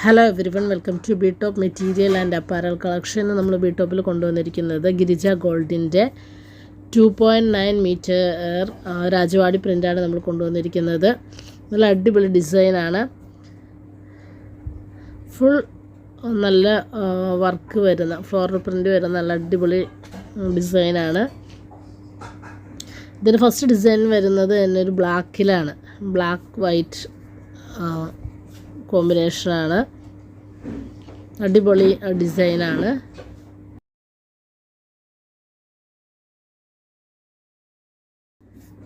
Hello everyone, welcome to B top material and apparel collection. നമ്മൾ B ടോപ്പിൽ കൊണ്ടുവന്നിരിക്കുന്നത് ഗിരിജ ഗോൾഡിൻ്റെ 2.9 മീറ്റർ രാജവാടി പ്രിൻ്റാണ് നമ്മൾ കൊണ്ടുവന്നിരിക്കുന്നത്. നല്ല അടിപൊളി ഡിസൈനാണ്, ഫുൾ നല്ല വർക്ക് വരുന്ന ഫ്ലോറൽ പ്രിൻ്റ് വരുന്ന നല്ല അടിപൊളി ഡിസൈനാണ്. ഇതിന് ഫസ്റ്റ് ഡിസൈൻ വരുന്നത് തന്നെ ഒരു ബ്ലാക്കിലാണ്, ബ്ലാക്ക് വൈറ്റ് കോമ്പിനേഷനാണ്. അടിപൊളി ഡിസൈനാണ്.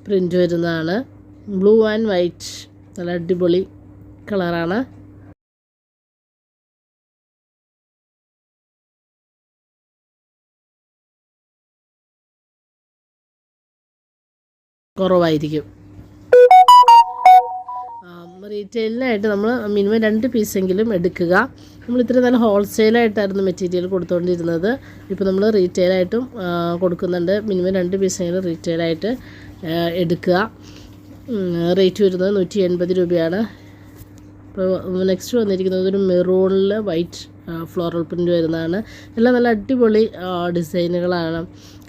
പ്രിൻ്റ് വരുന്നതാണ്, ബ്ലൂ ആൻഡ് വൈറ്റ്, നല്ല അടിപൊളി കളറാണ്. കുറവായിരിക്കും. റീറ്റെയിലിനായിട്ട് നമ്മൾ മിനിമം 2 പീസെങ്കിലും എടുക്കുക. നമ്മൾ ഇത്രയും നല്ല ഹോൾസെയിലായിട്ടായിരുന്നു മെറ്റീരിയൽ കൊടുത്തുകൊണ്ടിരുന്നത്. ഇപ്പോൾ നമ്മൾ റീറ്റെയിലായിട്ടും കൊടുക്കുന്നുണ്ട്. മിനിമം 2 പീസെങ്കിലും റീറ്റെയിലായിട്ട് എടുക്കുക. റേറ്റ് വരുന്നത് 180 രൂപയാണ്. ഇപ്പോൾ നെക്സ്റ്റ് വന്നിരിക്കുന്നത് ഒരു മെറൂണിൽ വൈറ്റ് ഫ്ലോറൽ പ്രിൻ്റ് വരുന്നതാണ്. എല്ലാം നല്ല അടിപൊളി ഡിസൈനുകളാണ്,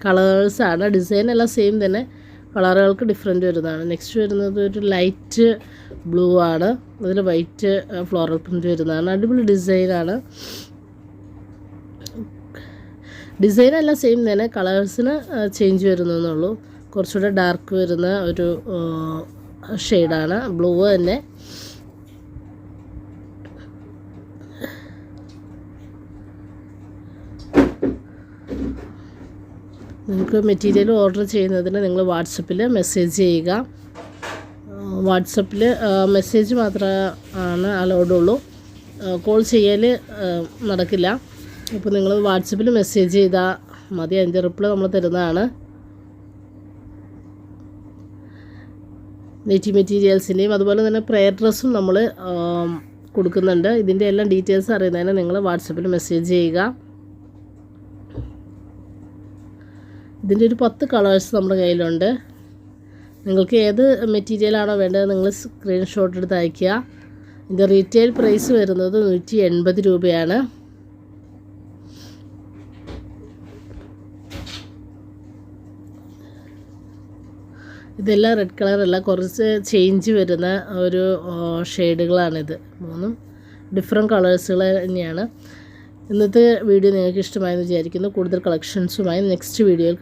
കളേഴ്സാണ്. ഡിസൈൻ എല്ലാം സെയിം തന്നെ, കളറുകൾക്ക് ഡിഫറെൻറ്റ് വരുന്നതാണ്. നെക്സ്റ്റ് വരുന്നത് ഒരു ലൈറ്റ് ബ്ലൂ ആണ്, അതിൽ വൈറ്റ് ഫ്ലോറൽ പ്രിൻ്റ് വരുന്നതാണ്. അടിപൊളി ഡിസൈനാണ്. ഡിസൈനെല്ലാം സെയിം തന്നെ, കളേഴ്സിന് ചേഞ്ച് വരുന്നതെന്നുള്ളൂ. കുറച്ചുകൂടെ ഡാർക്ക് വരുന്ന ഒരു ഷെയ്ഡാണ്, ബ്ലൂ തന്നെ. നിങ്ങൾക്ക് മെറ്റീരിയൽ ഓർഡർ ചെയ്യുന്നതിന് നിങ്ങൾ വാട്സപ്പിൽ മെസ്സേജ് ചെയ്യുക. വാട്സപ്പിൽ മെസ്സേജ് മാത്രമാണ് അലൗഡ് ഉള്ളൂ, കോൾ ചെയ്യൽ നടക്കില്ല. അപ്പോൾ നിങ്ങൾ വാട്സപ്പിൽ മെസ്സേജ് ചെയ്താൽ മതി, അതിൻ്റെ റിപ്ലൈ നമ്മൾ തരുന്നതാണ്. നെറ്റി മെറ്റീരിയൽസിൻ്റെയും അതുപോലെ തന്നെ പ്രെയർ ഡ്രസ്സും നമ്മൾ കൊടുക്കുന്നുണ്ട്. ഇതിൻ്റെ എല്ലാം ഡീറ്റെയിൽസ് അറിയുന്നതിന് നിങ്ങൾ വാട്സപ്പിൽ മെസ്സേജ് ചെയ്യുക. ഇതിൻ്റെ ഒരു 10 കളേഴ്സ് നമ്മുടെ കയ്യിലുണ്ട്. നിങ്ങൾക്ക് ഏത് മെറ്റീരിയലാണോ വേണ്ടത് നിങ്ങൾ സ്ക്രീൻഷോട്ട് എടുത്ത് അയയ്ക്കുക. ഇതിൻ്റെ റീറ്റെയിൽ പ്രൈസ് വരുന്നത് 180 രൂപയാണ്. ഇതെല്ലാം റെഡ് കളറല്ല, കുറച്ച് ചേഞ്ച് വരുന്ന ഒരു ഷെയ്ഡുകളാണിത്. 3 ഡിഫറെൻറ്റ് കളേഴ്സുകൾ തന്നെയാണ്. ഇന്നത്തെ വീഡിയോ നിങ്ങൾക്ക് ഇഷ്ടമായെന്ന് വിചാരിക്കുന്നു. കൂടുതൽ കളക്ഷൻസുമായി നെക്സ്റ്റ് വീഡിയോയിൽ കാണാം.